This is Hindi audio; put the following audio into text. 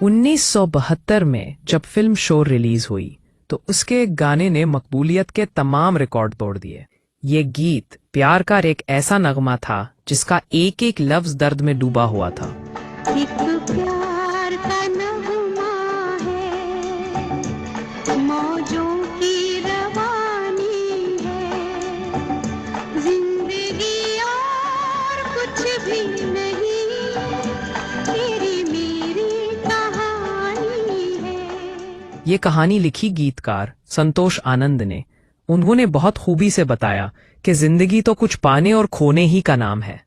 1972 में जब फिल्म शोर रिलीज हुई तो उसके गाने ने मकबूलियत के तमाम रिकॉर्ड तोड़ दिए। ये गीत प्यार का एक ऐसा नगमा था जिसका एक एक लफ्ज दर्द में डूबा हुआ था। एक प्यार का नगमा है, मौजों की रवानी है, जिंदगी और कुछ भी नहीं, तेरी मेरी कहानी है। ये कहानी लिखी गीतकार संतोष आनंद ने। उन्होंने बहुत खूबी से बताया कि जिंदगी तो कुछ पाने और खोने ही का नाम है।